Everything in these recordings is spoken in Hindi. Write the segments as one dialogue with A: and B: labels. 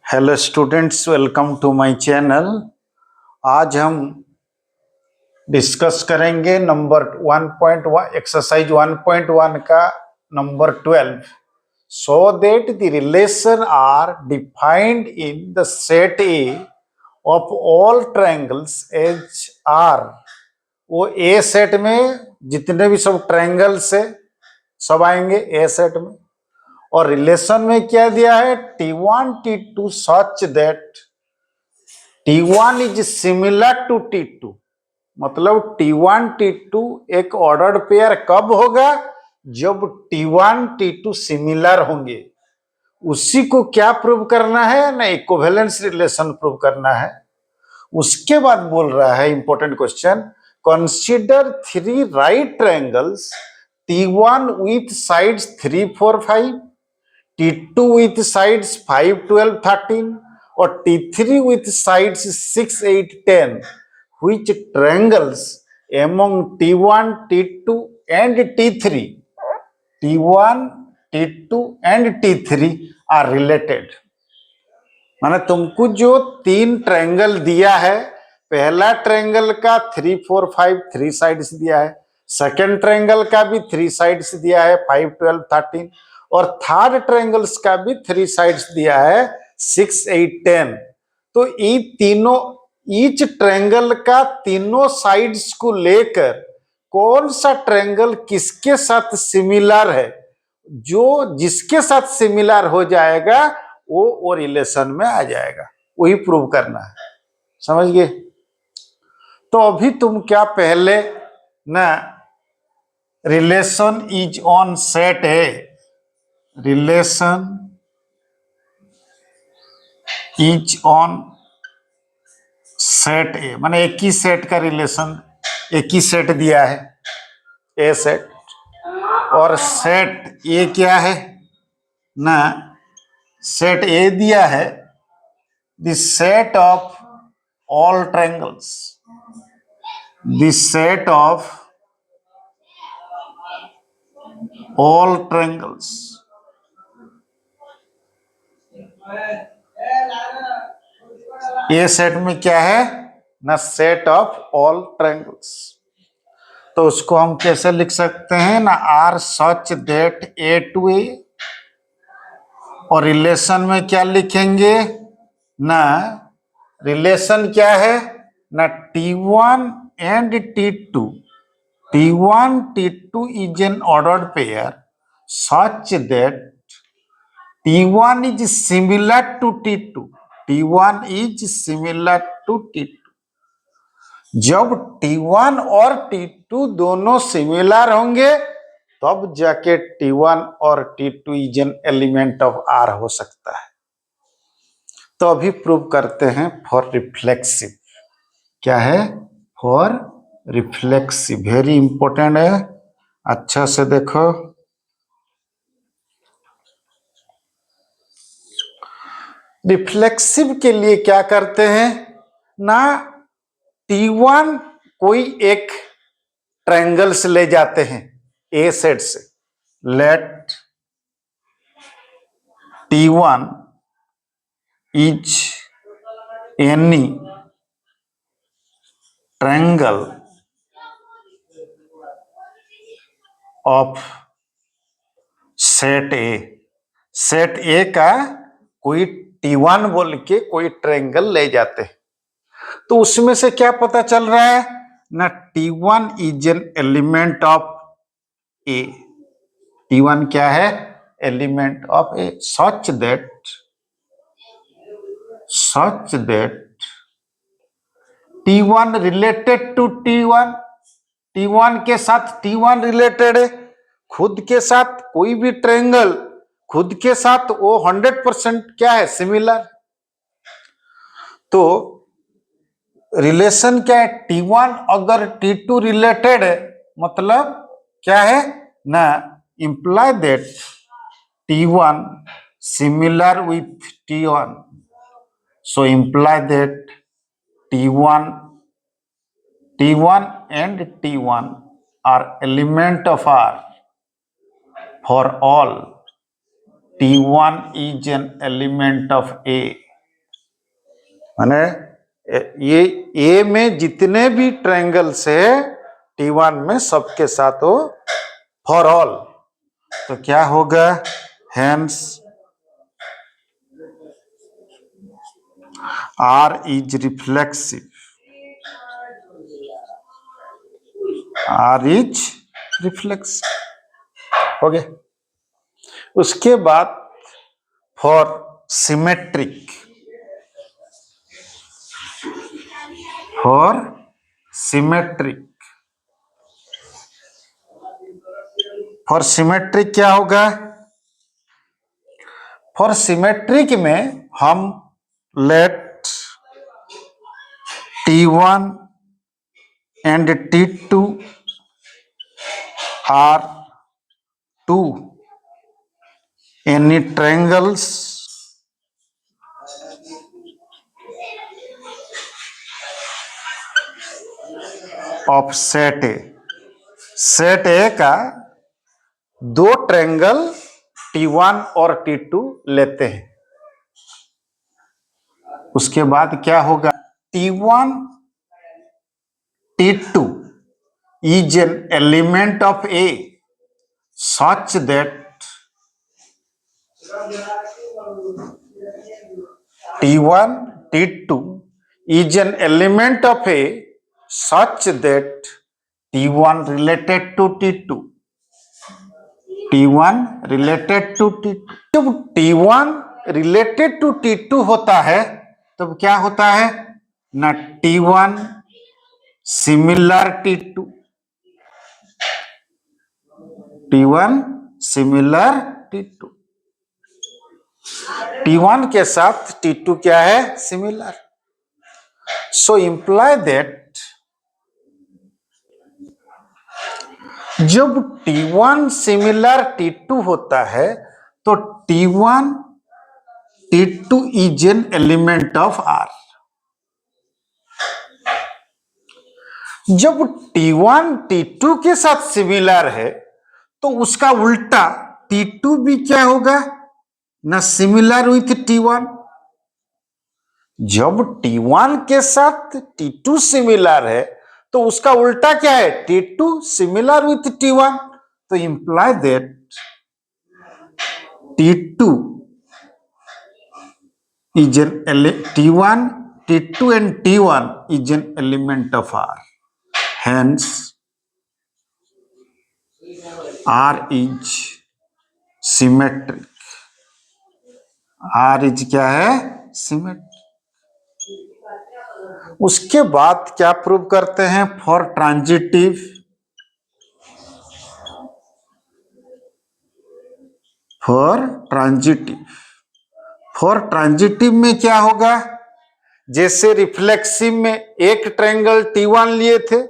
A: Hello students, welcome to my channel. आज हम डिस्कस करेंगे नंबर 1.1 एक्सरसाइज 1.1 का number 12। So that the relation R defined in the set A of all triangles as R. वो ए सेट में जितने भी सब ट्रायंगल्स है सब आएंगे ए सेट में। और रिलेशन में क्या दिया है, T1 T2 such that T1 is similar to T2। मतलब T1 T2 एक ऑर्डर्ड पेयर कब होगा, जब T1 T2 सिमिलर होंगे। उसी को क्या प्रूव करना है ना, इक्विवेलेंस रिलेशन प्रूव करना है। उसके बाद बोल रहा है important question, consider 3 right triangles T1 with sides 3, 4, 5, T2 with sides 5, 12, 13 और T3 with sides 6, 8, 10, which triangles among T1, T2 and T3, T1, T2 and T3 are related। माने तुमको जो 3 ट्रायंगल दिया है, पहला ट्रायंगल का 3, 4, 5 3 साइड्स दिया है, सेकेंड ट्रायंगल का भी 3 साइड्स दिया है 5, 12, 13 और थर्ड ट्रायंगल्स का भी 3 साइड्स दिया है 6, 8, 10। तो ये तीनों ईच ट्रायंगल का तीनों साइड्स को लेकर कौन सा ट्रायंगल किसके साथ सिमिलर है, जो जिसके साथ सिमिलर हो जाएगा वो रिलेशन में आ जाएगा, वही प्रूव करना है। समझ गए? तो अभी तुम क्या पहले ना रिलेशन इज ऑन सेट है, रिलेशन इज ऑन सेट ए, माने एक ही सेट का रिलेशन, एक ही सेट दिया है ए सेट, और सेट ए क्या है ना, सेट ए दिया है the set of all triangles, the set of all triangles, ये सेट में क्या है ना, सेट ऑफ ऑल ट्रायंगल्स। तो उसको हम कैसे लिख सकते हैं ना, R such that A to A, और रिलेशन में क्या लिखेंगे ना, रिलेशन क्या है ना, T1 and T2, T1 T2 is an ordered pair such that T1 is similar to T2, T1 is similar to T2। जब T1 और T2 दोनों सिमिलर होंगे तब जाके T1 और T2 is an element of R हो सकता है। तो अभी प्रूव करते हैं फॉर रिफ्लेक्सिव। क्या है? फॉर रिफ्लेक्सिव, वेरी इंपॉर्टेंट है, अच्छा से देखो। रिफ्लेक्सिव के लिए क्या करते हैं ना, T1 कोई एक ट्रायंगल से ले जाते हैं ए सेट से, let T1 is any triangle of set A, set A का कोई T1 बोल के कोई ट्रायंगल ले जाते हैं। तो उसमें से क्या पता चल रहा है ना, T1 is an element of A, T1 क्या है, element of A, such that T1 related to T1, T1 के साथ T1 रिलेटेड है, खुद के साथ कोई भी ट्रायंगल खुद के साथ वो 100% क्या है, सिमिलर। तो रिलेशन क्या है, T1 अगर T2 रिलेटेड है मतलब क्या है ना, imply that T1 similar with T1, so imply that T1 and T1 are element of R for all T1 is an element of A, माने ये A में जितने भी ट्रायंगल्स है T1 में सबके साथ हो फॉर ऑल, तो क्या होगा, hence R is reflexive, R is reflexive, हो गया। उसके बाद for symmetric, for symmetric, for symmetric क्या होगा, फॉर सिमेट्रिक में हम late T1 and T2 are two any triangles of set A, set A का दो ट्रायंगल T1 और T2 लेते हैं। उसके बाद क्या होगा, T1 T2 is an element of A such that T1 T2 is an element of A such that T1 related to T2, T1 related to T2, जब T1 related to T2 होता है तब क्या होता है ना, T1 similar T2, T1 similar T2, T1 के साथ T2 क्या है, सिमिलर। सो इंप्लाई दैट जब T1 सिमिलर T2 होता है तो T1 T2 is an element of R। जब T1 T2 के साथ सिमिलर है तो उसका उल्टा T2 भी क्या होगा ना, सिमिलर विथ T1। जब T1 के साथ T2 सिमिलर है तो उसका उल्टा क्या है, T2 सिमिलर विथ T1। तो imply that T2 is an T1 T2 and T1 is an element of R, hence R is symmetric, R is क्या है, सिमेट्रिक। उसके बाद क्या प्रूव करते हैं, for transitive, for transitive, for transitive में क्या होगा, जैसे रिफ्लेक्सिव में एक ट्रायंगल T1 लिए थे,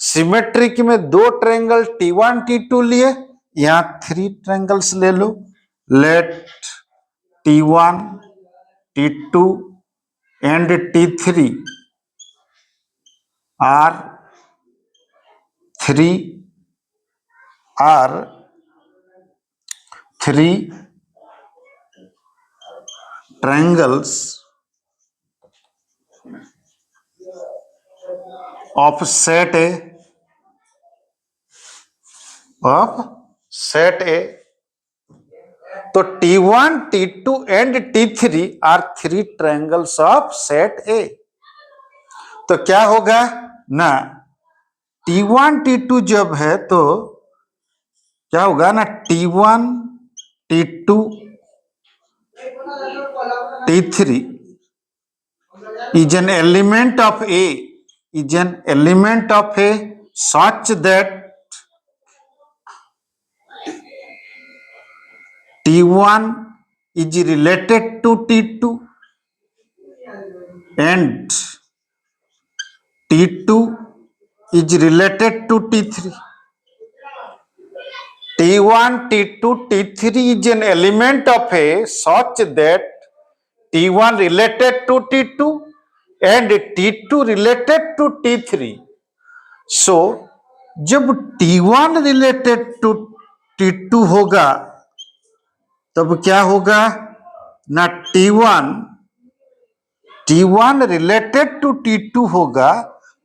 A: सिमेट्रिक में दो ट्रायंगल T1 T2 लिए, यहां 3 ट्रायंगल्स ले लो, let T1 T2 and T3 are 3 triangles of set A, of set A। तो T1 T2 and T3 are 3 triangles of set A। तो क्या होगा ना, T1 T2 जब है तो क्या होगा ना, T1 T2 T3 is an element of A, is an element of A such that T1 is related to T2 and T2 is related to T3. T1 T2 T3 is an element of A such that T1 related to T2 and T2 related to T3. So जब T1 related to T2 होगा तब क्या होगा ना T1 रिलेटेड टू T2 होगा,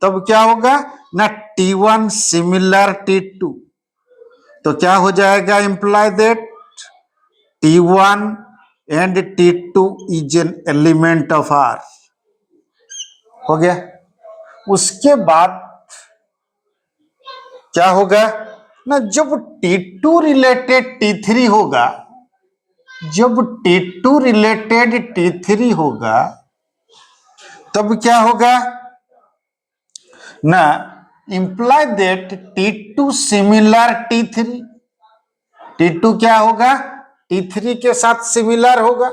A: तब क्या होगा ना T1 सिमिलर T2। तो क्या हो जाएगा, imply that T1 and T2 is an element of R। हो गया। उसके बाद क्या होगा ना, जब T2 रिलेटेड T3 होगा, जब T2 रिलेटेड T3 होगा, तब क्या होगा ना, imply that T2 similar T3। T2 क्या होगा, T3 के साथ सिमिलर होगा।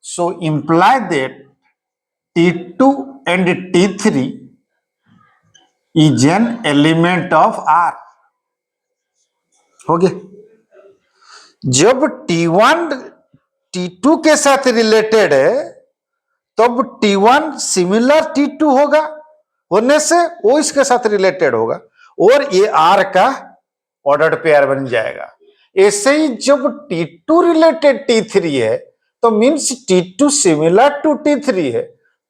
A: So imply that T2 and T3 is an element of R। हो गया। जब T1 T2 के साथ रिलेटेड है, तब T1 सिमिलर T2 होगा, होने से वो इसके साथ रिलेटेड होगा और ये R का ऑर्डर्ड पेयर बन जाएगा। ऐसे ही जब T2 रिलेटेड T3 है, तो means T2 similar to T3 है,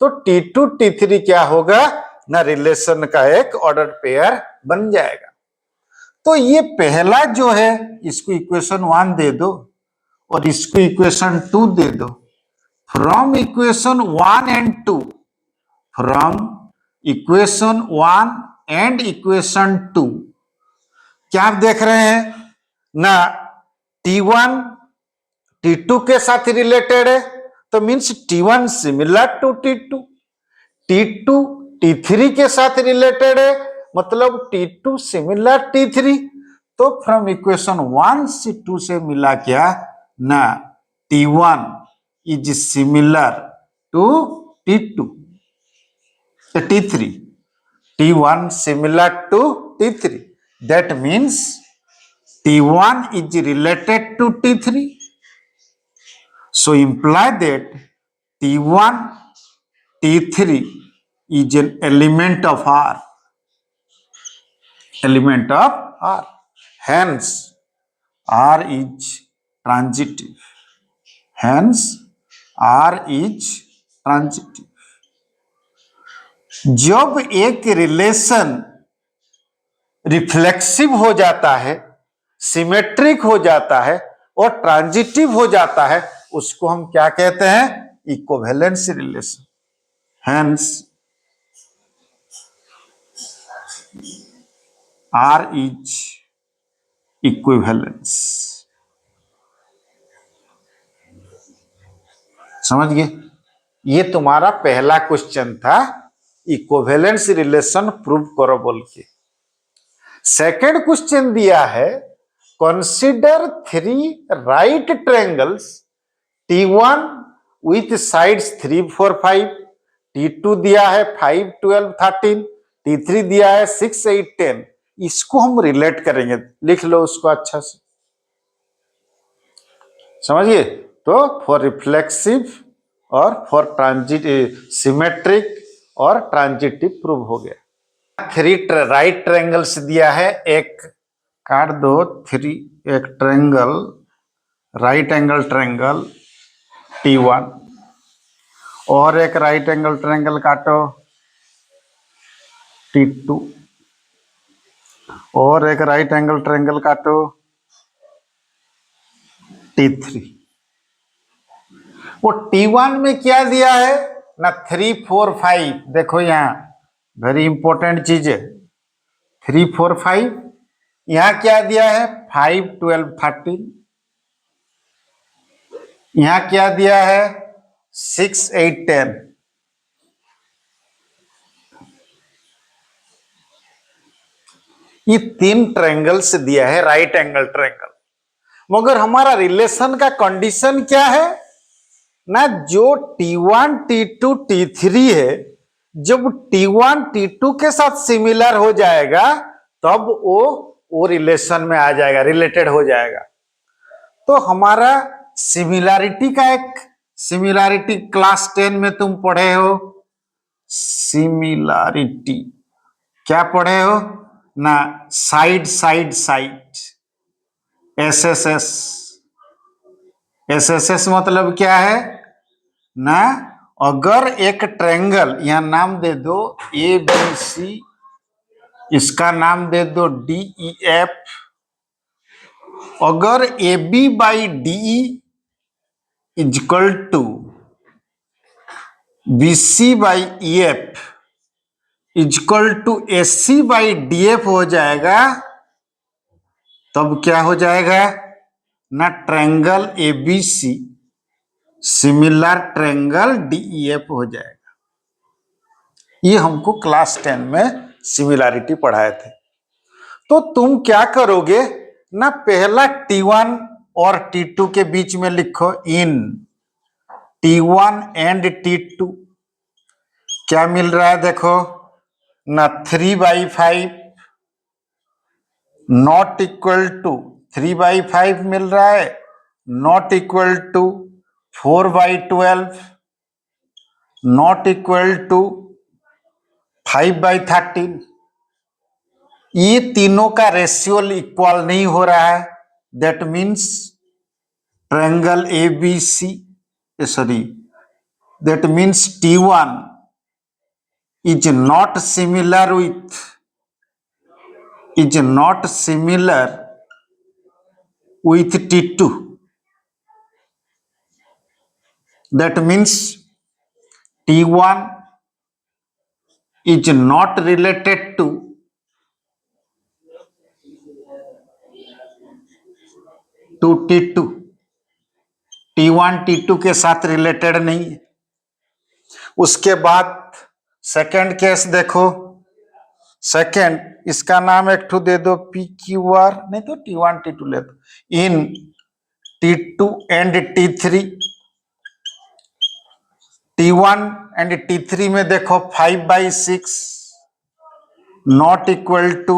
A: तो T2 T3 क्या होगा ना, रिलेशन का एक ऑर्डर्ड पेयर बन जाएगा। तो ये पहला जो है, इसको इक्वेशन 1 दे दो और इसको इक्वेशन 2 दे दो। From equation 1 and 2, from equation 1 and equation 2 क्या आप देख रहे हैं ना, T1 T2 के साथ रिलेटेड है, तो means T1 similar to T2। T2 T3 के साथ रिलेटेड है, मतलब T2 सिमिलर T3। तो फ्रॉम इक्वेशन 1 से 2 से मिला क्या ना, T1 is similar to T2 T3, T1 similar to T3, that means T1 is related to T3, so imply that T1 T3 is an element of R, element of R, hence R is transitive, hence R is transitive। जब एक रिलेशन रिफ्लेक्सिव हो जाता है, सिमेट्रिक हो जाता है और ट्रांजिटिव हो जाता है, उसको हम क्या कहते हैं, equivalence relation. Hence R is equivalence. समझ गए? ये तुम्हारा पहला क्वेश्चन था, इक्विवेलेंस रिलेशन प्रूव करो बोल के। सेकंड क्वेश्चन दिया है, consider 3 right triangles T1 with sides 3, 4, 5, T2 दिया है 5, 12, 13, T3 दिया है 6, 8, 10। इसको हम रिलेट करेंगे, लिख लो उसको अच्छा से, समझिए। तो फॉर रिफ्लेक्सिव और फॉर ट्रांजिट सिमेट्रिक और ट्रांजिटिव प्रूव हो गया। 3 राइट ट्रायंगल्स दिया है, एक काट दो 3, एक triangle right angle triangle T1 और एक राइट एंगल ट्रायंगल काटो T2 और एक राइट एंगल ट्रायंगल काटो T3। वो T1 में क्या दिया है ना, 3, 4, 5। देखो यहां वेरी इंपॉर्टेंट चीज है, 3, 4, 5। यहां क्या दिया है 5, 12, 13। यहां क्या दिया है 6, 8, 10। ये 3 ट्रायंगल्स दिया है, राइट एंगल ट्रायंगल। मगर हमारा रिलेशन का कंडीशन क्या है ना, जो T1 T2 T3 है, जब T1 T2 के साथ सिमिलर हो जाएगा, तब वो रिलेशन में आ जाएगा, रिलेटेड हो जाएगा। तो हमारा सिमिलैरिटी का एक, सिमिलैरिटी क्लास 10 में तुम पढ़े हो, सिमिलैरिटी क्या पढ़े हो ना, side side side, SSS। SSS मतलब क्या है ना, अगर एक ट्रायंगल, यहां नाम दे दो ABC, इसका नाम दे दो DEF, अगर AB by DE equal to BC by EF equal to AC by DF हो जाएगा, तब क्या हो जाएगा ना, triangle ABC similar triangle DEF हो जाएगा। ये हमको क्लास 10 में सिमिलैरिटी पढ़ाए थे। तो तुम क्या करोगे ना, पहला T1 और T2 के बीच में लिखो इन T1 एंड T2 क्या मिल रहा है, देखो ना 3/5 नॉट इक्वल टू 3/5 मिल रहा है, not equal to 4/12 not equal to 5/13। ये तीनों का रेशियो इक्वल नहीं हो रहा है, that means triangle ABC, sorry, that means T1 is not similar with T2. That means T1 is not related to T2, T1 T2 के साथ रिलेटेड नहीं है। उसके बाद सेकेंड केस देखो, सेकेंड इसका नाम एक ठू दे दो PQR, नहीं तो T1 T2 ले दो, इन T2 and T3, T1 and T3 में देखो 5/6 not equal to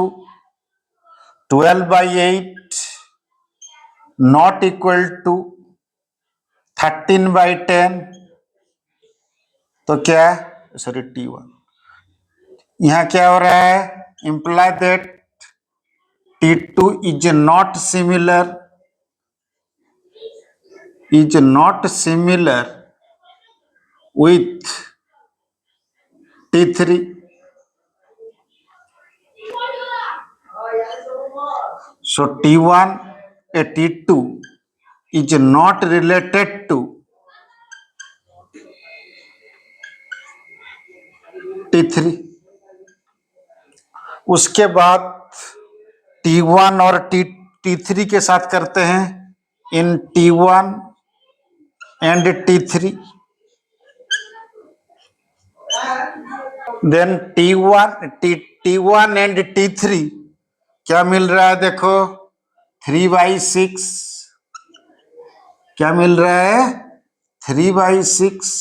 A: 12/8 not equal to 13/10, तो क्या, सॉरी T1, यहां क्या हो रहा है, imply that T2 is not similar with T3, so T1 a T2 is not related to T3। उसके बाद T1 और T3 के साथ करते हैं इन T1 and T3, then T1 and T3 क्या मिल रहा है, देखो 3/6, क्या मिल रहा है 3/6,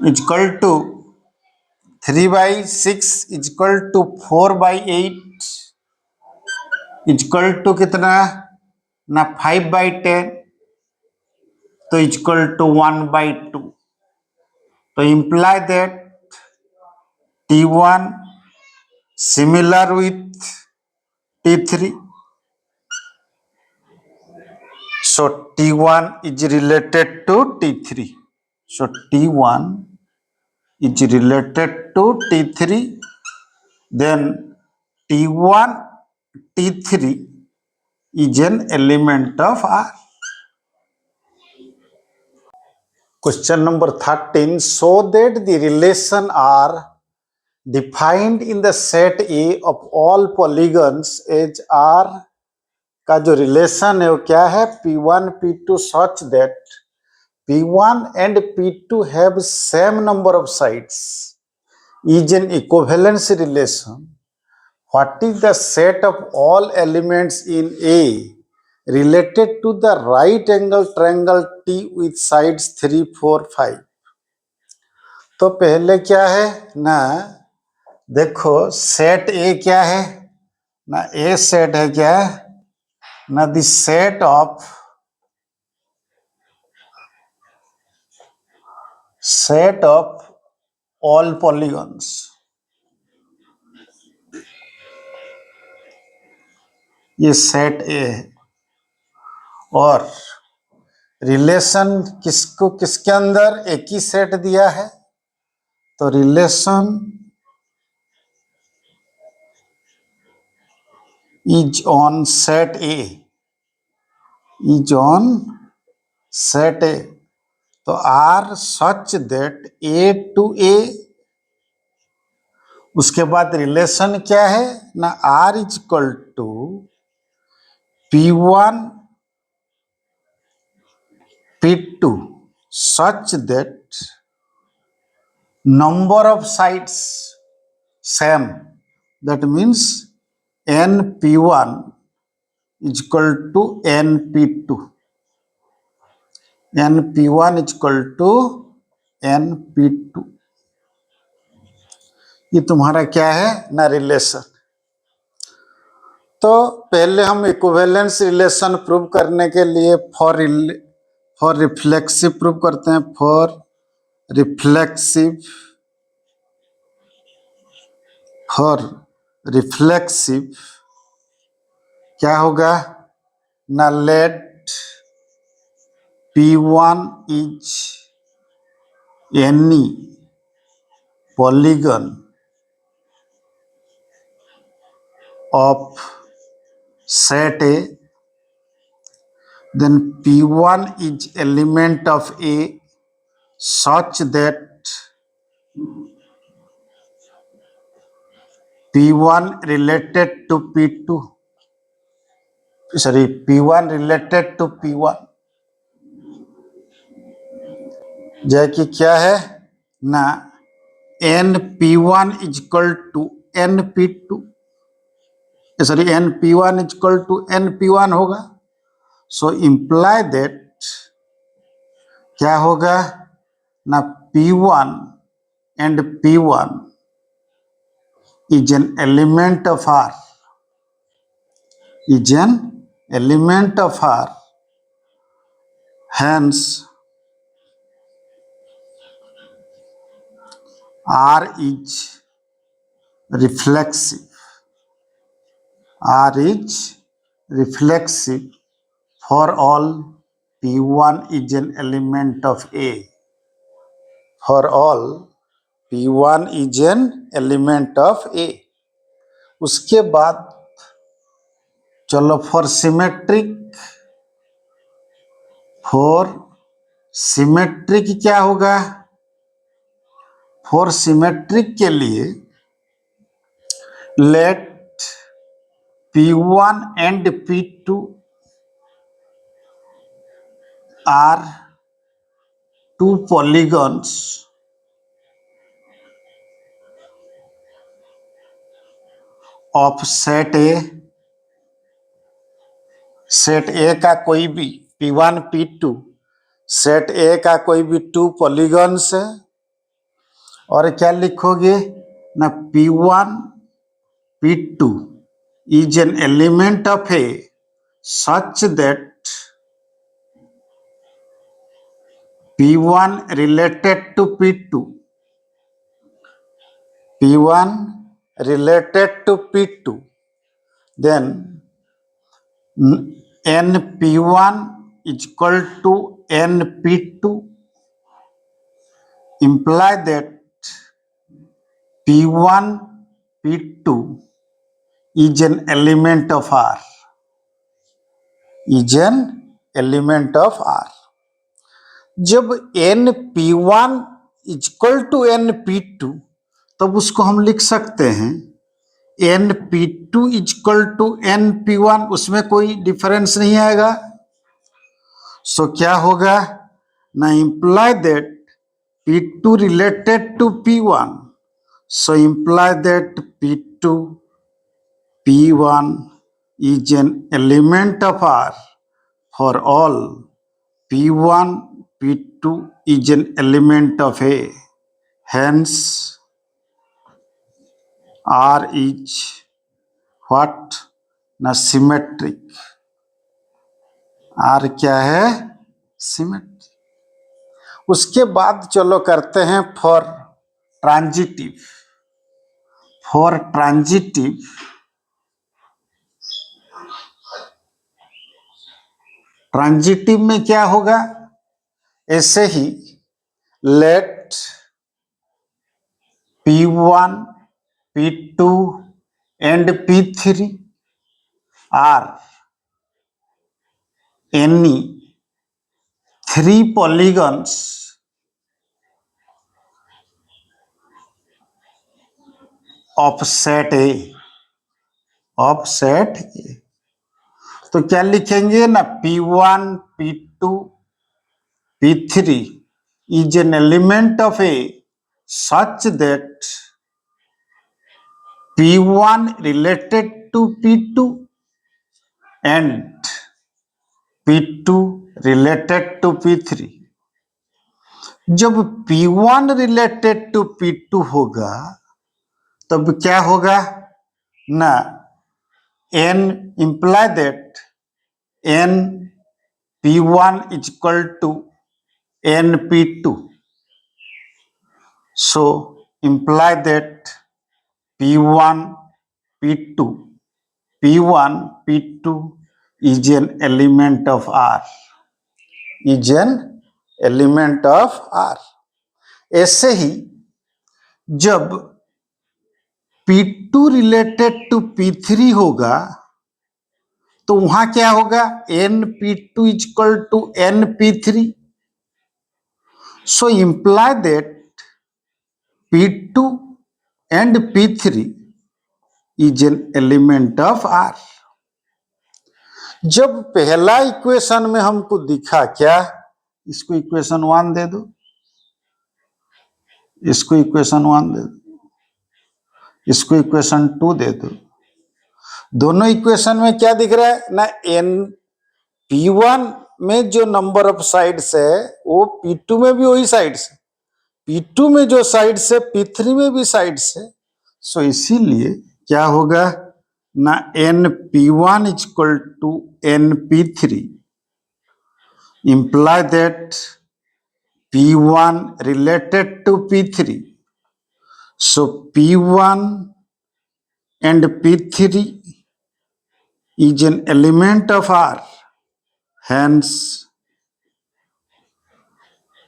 A: equal to 3/6 equal to 4/8 equal to कितना ना 5/10, तो इक्वल टू 1/2, तो imply that T1 similar with T3, so T1 is related to T3, so T1 is related to T3, then T1 T3 is an element of R. Question number 13, show that the relation R defined in the set A of all polygons as R का जो रिलेशन है वो क्या है, P1 P2 such that P1 and P2 have same number of sides is an equivalency relation. What is the set of all elements in A related to the right angle triangle T with sides 3, 4, 5? तो पहले क्या है ना, देखो सेट ए क्या है ना, ए सेट है क्या ना, the set of all polygons, ये सेट ए है। और रिलेशन किसको किसके अंदर एक ही सेट दिया है, तो relation is on set A, is on set A. तो R such that A to A, उसके बाद रिलेशन क्या है ना, R is equal to P1 P2 such that number of sides same, that means np1 is equal to np2, np1 is equal to np2। ये तुम्हारा क्या है ना, रिलेशन। तो पहले हम इक्विवेलेंस रिलेशन प्रूव करने के लिए फॉर रिफ्लेक्सिव प्रूव करते हैं। फॉर रिफ्लेक्सिव क्या होगा ना, let P1 is any polygon of set A, then P1 is element of A such that P1 related to P2, sorry, P1 related to P1, जै कि क्या है ना, NP1 is equal to NP2, sorry NP1 is equal to NP1 होगा। सो इम्प्लाई दैट क्या होगा ना, P1 and P1 is an element of R, is an element of R, hence R is reflexive, R is reflexive for all P1 is an element of A, for all P1 is an element of A। उसके बाद चलो फॉर सिमेट्रिक क्या होगा, फॉर सिमेट्रिक के लिए let P1 and P2 are two polygons of set A, set A का कोई भी P1 P2 सेट ए का कोई भी टू पॉलीगॉन्स है। और क्या लिखोगे ना, P1 P2 is an element of A such that P1 related to P2, P1 related to P2, then NP1 is equal to NP2, imply that P1 P2 is an element of R, is an element of R। जब NP1 is equal to NP2 तब उसको हम लिख सकते हैं NP2 is equal to NP1, उसमें कोई डिफरेंस नहीं आएगा। सो क्या होगा ना, imply that P2 related to P1, so imply that P1 is an element of R for all P1 P2 is an element of A, hence R is what ना, सिमेट्रिक। R क्या है, सिमेट्रिक। उसके बाद चलो करते हैं for transitive. For transitive transitive में क्या होगा, ऐसे ही late P1, P2 and P3 are any three polygons of set A, of set A। तो क्या लिखेंगे ना, P1, P2, P3 is an element of A such that P1 related to P2 and P2 related to P3। जब P1 related to P2 होगा तब क्या होगा ना, n imply that n P1 is equal to n P2, so imply that P1 P2 P1 P2 is an element of R, is an element of R। ऐसे ही जब P2 रिलेटेड टू P3 होगा तो वहां क्या होगा, NP2 is equal to NP3, so imply that P2 and P3 is an element of R। जब पहला इक्वेशन में हमको दिखा क्या, इसको इक्वेशन 1 दे दो, इसको इक्वेशन 1 दे दो, इसको इक्वेशन 2 दे दो। दोनों इक्वेशन में क्या दिख रहा है ना, n P1 में जो नंबर ऑफ साइड्स है वो P2 में भी वही साइड्स है, P2 में जो साइड्स है P3 में भी साइड्स है। सो इसीलिए क्या होगा ना, NP1 is equal to NP3 imply that P1 related to P3, so P1 and P3 is an element of R, hence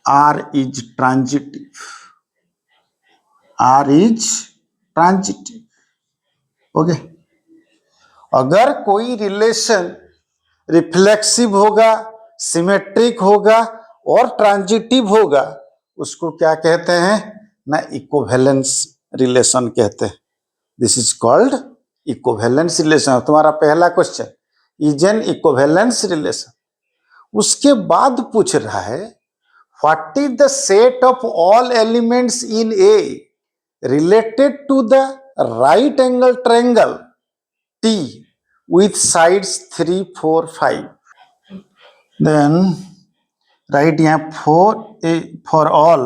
A: R is transitive, R is transitive। Okay, अगर कोई रिलेशन रिफ्लेक्सिव होगा, सिमेट्रिक होगा और ट्रांजिटिव होगा उसको क्या कहते हैं ना, इक्विवेलेंस रिलेशन कहते हैं। This is called equivalence relation. तुम्हारा पहला question is an equivalence relation. उसके बाद पूछ रहा है what is the set of all elements in A related to the right angle triangle T with sides 3, 4, 5। Then write here for all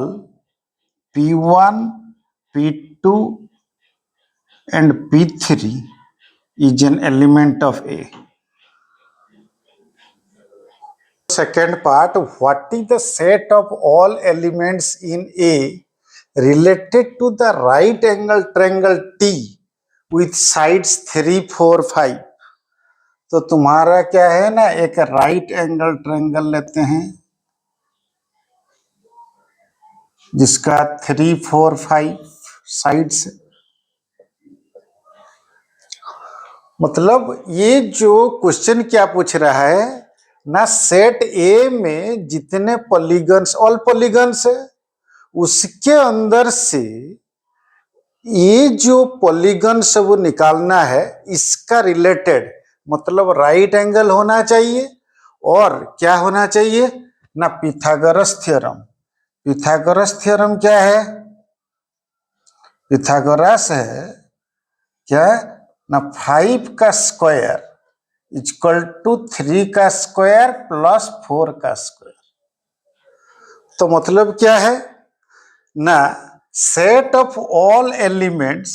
A: P1, P2 and P3 is an element of A। Second part, what is the set of all elements in A related to the right angle triangle T with sides 3, 4, 5। तो तुम्हारा क्या है ना, एक राइट एंगल ट्रायंगल लेते हैं जिसका 3, 4, 5 साइड्स। मतलब ये जो क्वेश्चन क्या पूछ रहा है ना, सेट ए में जितने पॉलीगन्स, ऑल पॉलीगन्स है उसके अंदर से ये जो पॉलीगन्स वो निकालना है, इसका रिलेटेड मतलब राइट एंगल होना चाहिए और क्या होना चाहिए ना, पिथागोरस थ्योरम। पिथागोरस थ्योरम क्या है, पिथागोरस है क्या ना, 5 का स्क्वायर इक्वल टू 3 का स्क्वायर प्लस 4 का स्क्वायर। तो मतलब क्या है ना, set of all elements,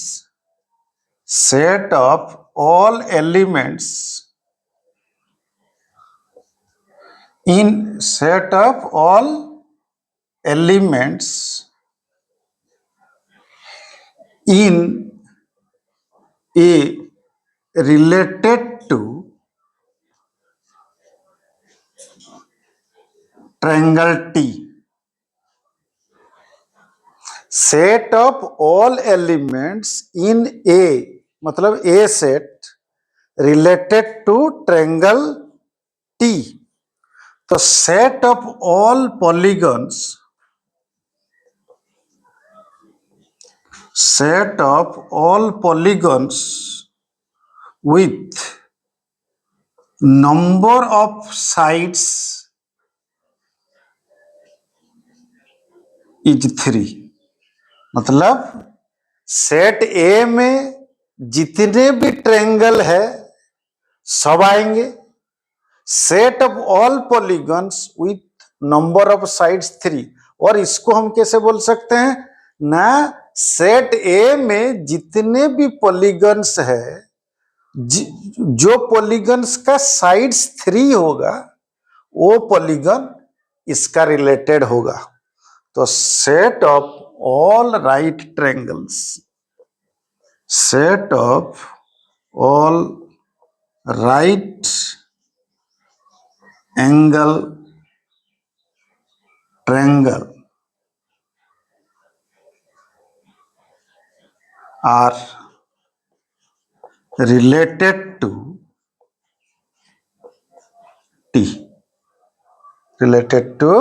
A: set of all elements in set of all elements in A related to triangle T. Set of all elements in A, मतलब A set related to triangle T. तो set of all polygons, set of all polygons with number of sides is 3। मतलब सेट ए में जितने भी ट्रायंगल है सब आएंगे। Set of all polygons with number of sides 3। और इसको हम कैसे बोल सकते हैं ना, सेट ए में जितने भी पॉलीगन्स है, जो पॉलीगन्स का साइड्स 3 होगा वो पॉलीगन इसका रिलेटेड होगा। तो set of all right triangles, set of all right angle triangle are related to T, related to